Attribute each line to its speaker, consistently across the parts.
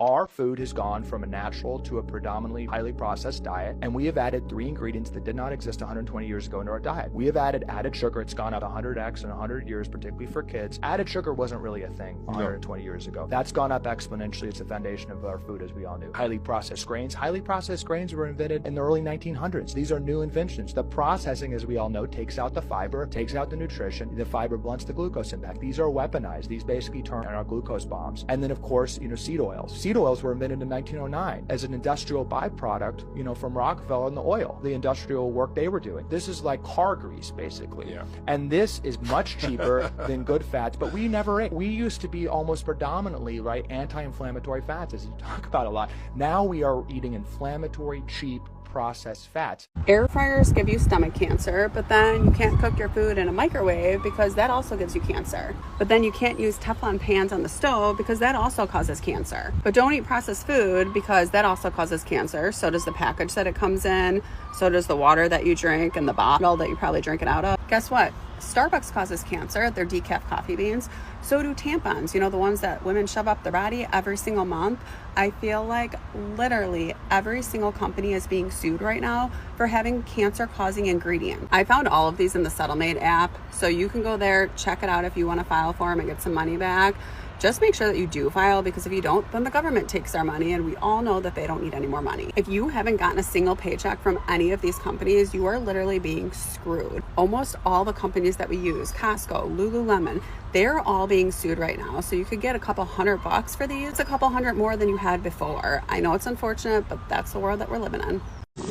Speaker 1: Our food has gone from a natural to a predominantly highly processed diet, and we have added 3 ingredients that did not exist 120 years ago into our diet. We have added sugar. It's gone up 100x in 100 years, particularly for kids. Added sugar wasn't really a thing 120 years ago. That's gone up exponentially. It's the foundation of our food, as we all knew. Highly processed grains. Highly processed grains were invented in the early 1900s. These are new inventions. The processing, as we all know, takes out the fiber, takes out the nutrition. The fiber blunts the glucose impact. These are weaponized. These basically turn our glucose bombs. And then, of course, seed oils. Seed oils were invented in 1909 as an industrial byproduct, from Rockefeller and the oil, the industrial work they were doing. This is like car grease, basically.
Speaker 2: Yeah.
Speaker 1: And this is much cheaper than good fats, but we never ate. We used to be almost predominantly, right, anti-inflammatory fats, as you talk about a lot. Now we are eating inflammatory, cheap, processed fats.
Speaker 3: Air fryers give you stomach cancer, but then you can't cook your food in a microwave because that also gives you cancer. But then you can't use Teflon pans on the stove because that also causes cancer. But don't eat processed food because that also causes cancer. So does the package that it comes in. So does the water that you drink and the bottle that you probably drink it out of. Guess what? Starbucks causes cancer, their decaf coffee beans. So do tampons, the ones that women shove up their body every single month. I feel like literally every single company is being sued right now for having cancer-causing ingredients. I found all of these in the Settlemade app, so you can go there, check it out if you want to file for them and get some money back. Just make sure that you do file, because if you don't, then the government takes our money, and we all know that they don't need any more money. If you haven't gotten a single paycheck from any of these companies, you are literally being screwed. Almost all the companies that we use, Costco, Lululemon, they're all being sued right now. So you could get a couple $100 for these. It's a couple hundred more than you had before. I know it's unfortunate, but that's the world that we're living in.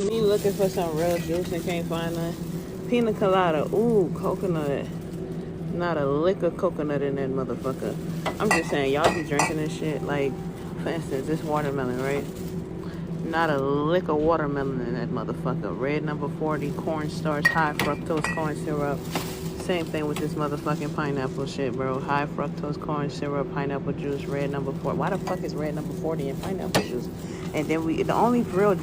Speaker 4: Me looking for some real juice and can't find none. Pina colada, ooh, coconut. Not a lick of coconut in that motherfucker. I'm just saying, y'all be drinking this shit. Like, for instance, this watermelon, right? Not a lick of watermelon in that motherfucker. Red number 40, cornstarch, high fructose corn syrup. Same thing with this motherfucking pineapple shit, bro. High fructose corn syrup, pineapple juice, red number 40. Why the fuck is red number 40 in pineapple juice? And then the only real,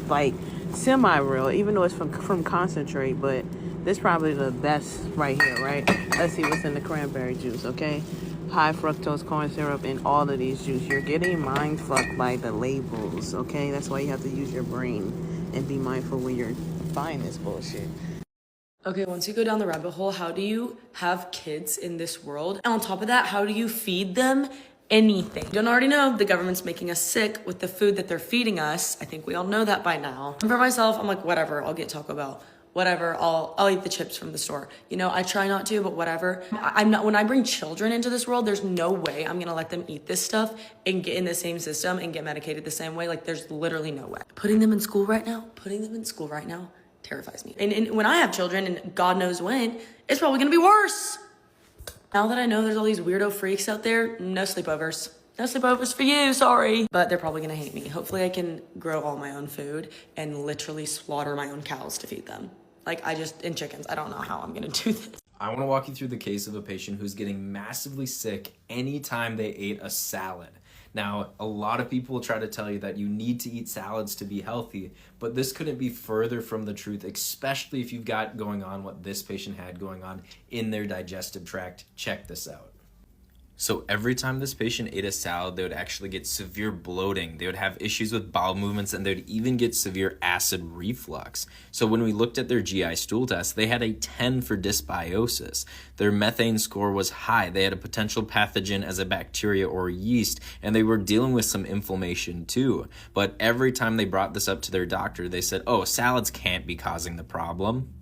Speaker 4: like, semi-real, even though it's from concentrate, but this probably the best right here, right? Let's see what's in the cranberry juice, okay? High fructose corn syrup in all of these juices. You're getting mind fucked by the labels, okay? That's why you have to use your brain and be mindful when you're buying this bullshit.
Speaker 5: Okay, once you go down the rabbit hole, how do you have kids in this world? And on top of that, how do you feed them anything? You don't already know the government's making us sick with the food that they're feeding us. I think we all know that by now. And for myself, I'm like, whatever, I'll get Taco Bell. Whatever, I'll eat the chips from the store. I try not to, but whatever. I'm not, when I bring children into this world, there's no way I'm gonna let them eat this stuff and get in the same system and get medicated the same way. Like, there's literally no way. Putting them in school right now terrifies me. And when I have children, and God knows when, it's probably gonna be worse. Now that I know there's all these weirdo freaks out there, no sleepovers. No sleepovers for you, sorry. But they're probably gonna hate me. Hopefully I can grow all my own food and literally slaughter my own cows to feed them. And chickens. I don't know how I'm gonna do this.
Speaker 6: I want to walk you through the case of a patient who's getting massively sick anytime they ate a salad. Now, a lot of people try to tell you that you need to eat salads to be healthy, but this couldn't be further from the truth, especially if you've got going on what this patient had going on in their digestive tract. Check this out. So every time this patient ate a salad, they would actually get severe bloating. They would have issues with bowel movements, and they'd even get severe acid reflux. So when we looked at their GI stool test, they had a 10 for dysbiosis. Their methane score was high. They had a potential pathogen as a bacteria or yeast, and they were dealing with some inflammation too. But every time they brought this up to their doctor, they said, oh, salads can't be causing the problem.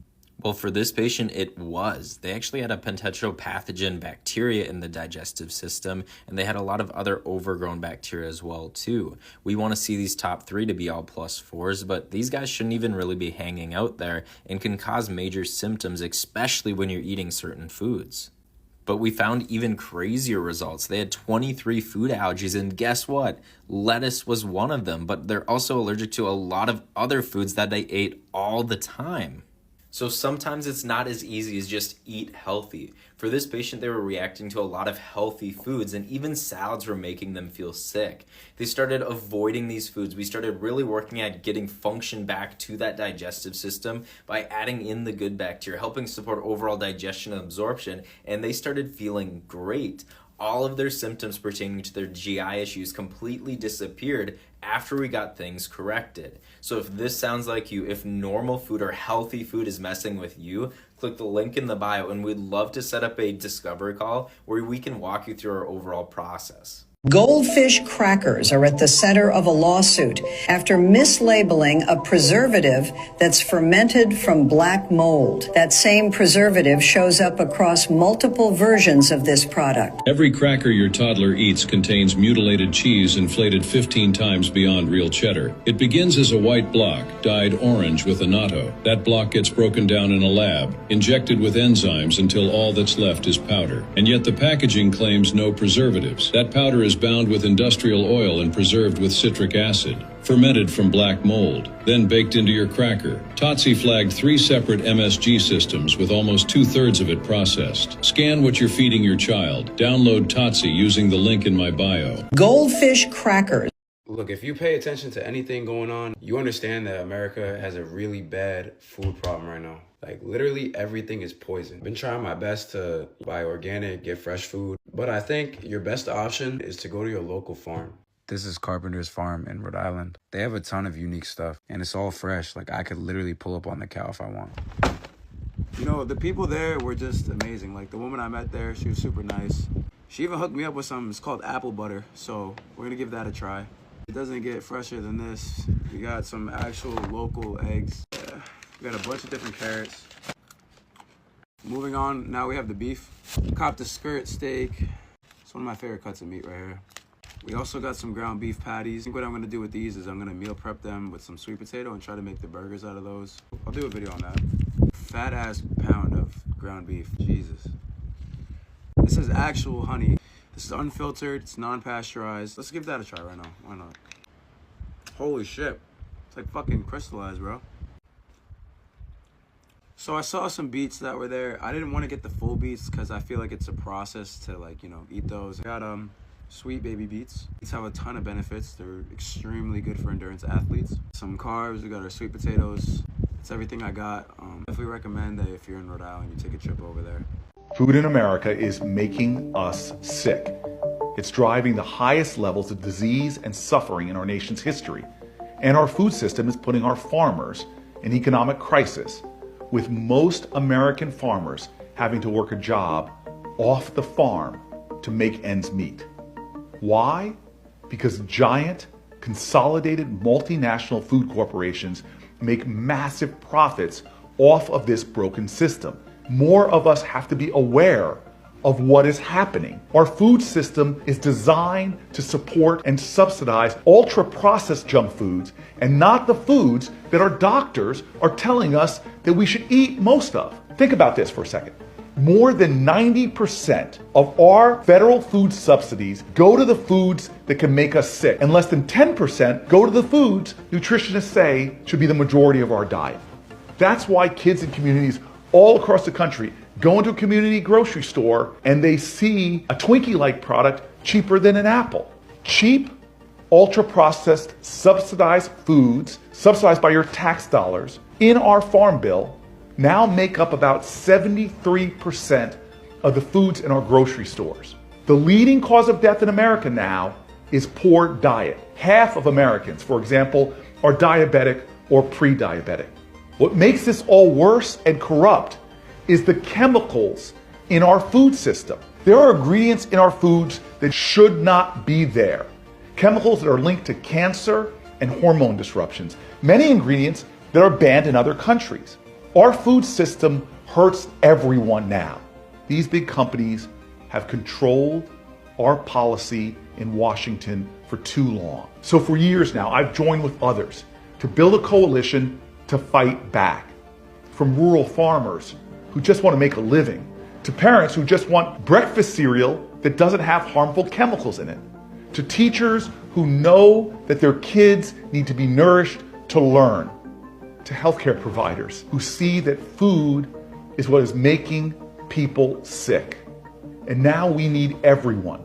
Speaker 6: Well, for this patient, it was. They actually had a potential pathogen bacteria in the digestive system, and they had a lot of other overgrown bacteria as well, too. We want to see these top 3 to be all +4s, but these guys shouldn't even really be hanging out there and can cause major symptoms, especially when you're eating certain foods. But we found even crazier results. They had 23 food allergies, and guess what? Lettuce was one of them, but they're also allergic to a lot of other foods that they ate all the time. So sometimes it's not as easy as just eat healthy. For this patient, they were reacting to a lot of healthy foods, and even salads were making them feel sick. They started avoiding these foods. We started really working at getting function back to that digestive system by adding in the good bacteria, helping support overall digestion and absorption, and they started feeling great. all of their symptoms pertaining to their GI issues completely disappeared after we got things corrected. So if this sounds like you, if normal food or healthy food is messing with you, click the link in the bio and we'd love to set up a discovery call where we can walk you through our overall process.
Speaker 2: Goldfish crackers are at the center of a lawsuit after mislabeling a preservative that's fermented from black mold. That same preservative shows up across multiple versions of this product.
Speaker 7: Every cracker your toddler eats contains mutilated cheese inflated 15 times beyond real cheddar. It begins as a white block, dyed orange with annatto. That block gets broken down in a lab, injected with enzymes until all that's left is powder. And yet the packaging claims no preservatives. That powder is bound with industrial oil and preserved with citric acid, fermented from black mold, then baked into your cracker. Totsi flagged 3 separate MSG systems with almost 2/3 of it processed. Scan what you're feeding your child. Download Totsi using the link in my bio.
Speaker 2: Goldfish crackers.
Speaker 8: Look, if you pay attention to anything going on, you understand that America has a really bad food problem right now. Like, literally everything is poison. I've been trying my best to buy organic, get fresh food, but I think your best option is to go to your local farm. This is Carpenter's Farm in Rhode Island. They have a ton of unique stuff, and it's all fresh. Like, I could literally pull up on the cow if I want. You know, the people there were just amazing. Like, the woman I met there, she was super nice. She even hooked me up with something, it's called apple butter, so we're gonna give that a try. It doesn't get fresher than this. We got some actual local eggs. We got a bunch of different carrots. Moving on, now we have the beef. Copped a skirt steak. It's one of my favorite cuts of meat right here. We also got some ground beef patties. I think what I'm gonna do with these is I'm gonna meal prep them with some sweet potato and try to make the burgers out of those. I'll do a video on that. Fat ass pound of ground beef, Jesus. This is actual honey. This is unfiltered, it's non-pasteurized. Let's give that a try right now, why not? Holy shit, it's like fucking crystallized, bro. So I saw some beets that were there. I didn't want to get the full beets because I feel like it's a process to, like, you know, eat those. I got sweet baby beets. Beets have a ton of benefits. They're extremely good for endurance athletes. Some carbs, we got our sweet potatoes. It's everything I got. Definitely recommend that if you're in Rhode Island, you take a trip over there.
Speaker 9: Food in America is making us sick. It's driving the highest levels of disease and suffering in our nation's history. And our food system is putting our farmers in economic crisis, with most American farmers having to work a job off the farm to make ends meet. Why? Because giant, consolidated multinational food corporations make massive profits off of this broken system. More of us have to be aware of what is happening. Our food system is designed to support and subsidize ultra-processed junk foods and not the foods that our doctors are telling us that we should eat most of. Think about this for a second. More than 90% of our federal food subsidies go to the foods that can make us sick, and less than 10% go to the foods nutritionists say should be the majority of our diet. That's why kids in communities all across the country go into a community grocery store and they see a Twinkie-like product cheaper than an apple. Cheap, ultra-processed, subsidized foods, subsidized by your tax dollars, in our farm bill now make up about 73% of the foods in our grocery stores. The leading cause of death in America now is poor diet. Half of Americans, for example, are diabetic or pre-diabetic. What makes this all worse and corrupt is the chemicals in our food system. There are ingredients in our foods that should not be there. Chemicals that are linked to cancer and hormone disruptions. Many ingredients that are banned in other countries. Our food system hurts everyone now. These big companies have controlled our policy in Washington for too long. So for years now, I've joined with others to build a coalition to fight back. From rural farmers who just want to make a living, to parents who just want breakfast cereal that doesn't have harmful chemicals in it, to teachers who know that their kids need to be nourished to learn, to healthcare providers who see that food is what is making people sick. And now we need everyone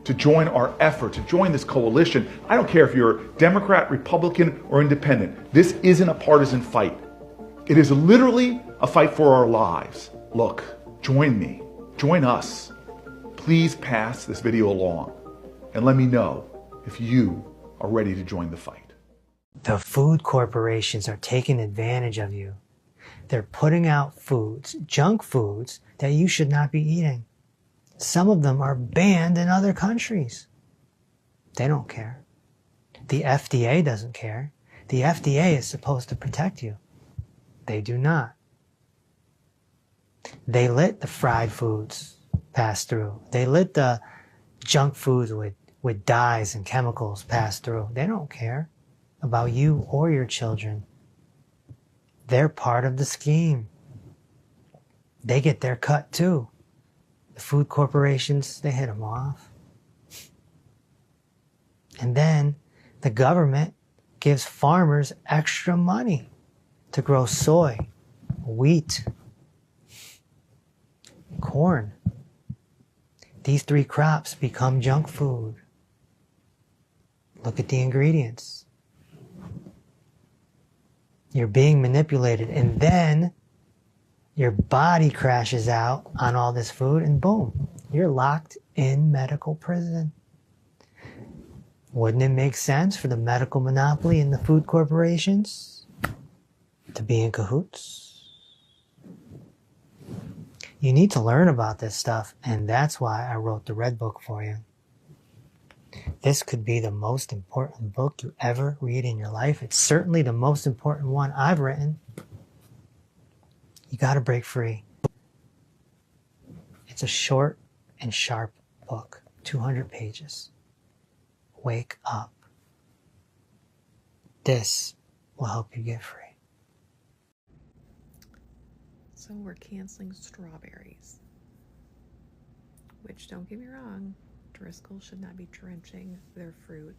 Speaker 9: to join our effort, to join this coalition. I don't care if you're Democrat, Republican, or Independent. This isn't a partisan fight. It is literally a fight for our lives. Look, join me, join us. Please pass this video along and let me know if you are ready to join the fight.
Speaker 10: The food corporations are taking advantage of you. They're putting out foods, junk foods, that you should not be eating. Some of them are banned in other countries. They don't care. The FDA doesn't care. The FDA is supposed to protect you. They do not. They let the fried foods pass through. They let the junk foods with dyes and chemicals pass through. They don't care about you or your children. They're part of the scheme. They get their cut too. The food corporations, they hit them off. And then the government gives farmers extra money to grow soy, wheat, corn. These 3 crops become junk food. Look at the ingredients. You're being manipulated, and then your body crashes out on all this food, and boom, you're locked in medical prison. Wouldn't it make sense for the medical monopoly and the food corporations to be in cahoots? You need to learn about this stuff, and that's why I wrote the Red Book for you. This could be the most important book you ever read in your life. It's certainly the most important one I've written. You gotta break free. It's a short and sharp book, 200 pages. Wake up. This will help you get free.
Speaker 11: So we're canceling strawberries, which, don't get me wrong, Driscoll should not be drenching their fruit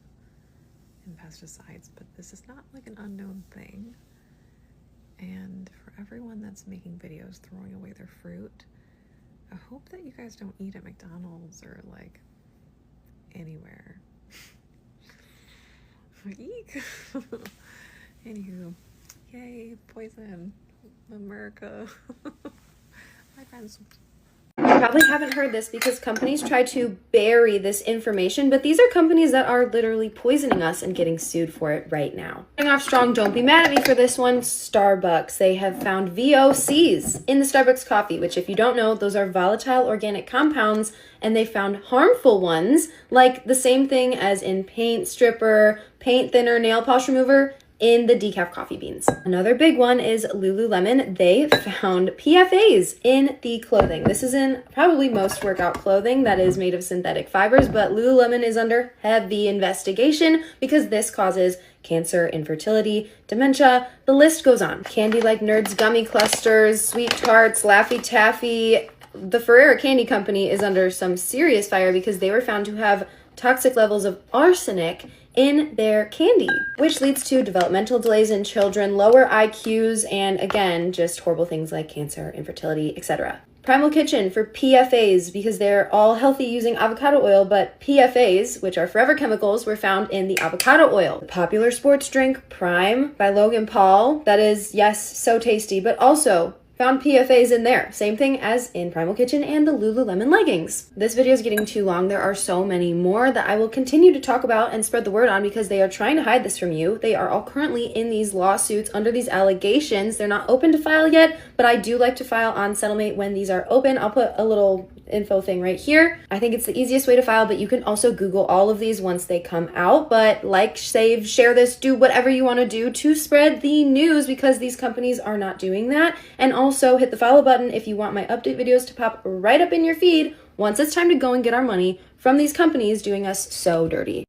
Speaker 11: in pesticides, but this is not like an unknown thing. And for everyone that's making videos throwing away their fruit, I hope that you guys don't eat at McDonald's or like anywhere. Eek. Anywho, yay, poison, America. My friends.
Speaker 12: You probably haven't heard this because companies try to bury this information, but these are companies that are literally poisoning us and getting sued for it right now. Starting off strong, don't be mad at me for this one. Starbucks. They have found VOCs in the Starbucks coffee, which, if you don't know, those are volatile organic compounds, and they found harmful ones, like the same thing as in paint stripper, paint thinner, nail polish remover, in the decaf coffee beans. Another big one is Lululemon. They found PFAs in the clothing. This is in probably most workout clothing that is made of synthetic fibers, but Lululemon is under heavy investigation because this causes cancer, infertility, dementia, the list goes on. Candy like Nerds gummy clusters, Sweet Tarts, Laffy Taffy. The Ferrero Candy Company is under some serious fire because they were found to have toxic levels of arsenic in their candy, which leads to developmental delays in children, lower IQs, and again, just horrible things like cancer, infertility, etc. Primal Kitchen for PFAs, because they're all healthy using avocado oil, but PFAs, which are forever chemicals, were found in the avocado oil. The popular sports drink Prime by Logan Paul, that is, yes, so tasty, but also found PFAs in there. Same thing as in Primal Kitchen and the Lululemon leggings. This video is getting too long. There are so many more that I will continue to talk about and spread the word on because they are trying to hide this from you. They are all currently in these lawsuits under these allegations. They're not open to file yet, but I do like to file on Settlemate when these are open. I'll put a little info thing right here. I think it's the easiest way to file, but you can also Google all of these once they come out. But like, save, share this, do whatever you want to do to spread the news because these companies are not doing that. And also hit the follow button if you want my update videos to pop right up in your feed once it's time to go and get our money from these companies doing us so dirty.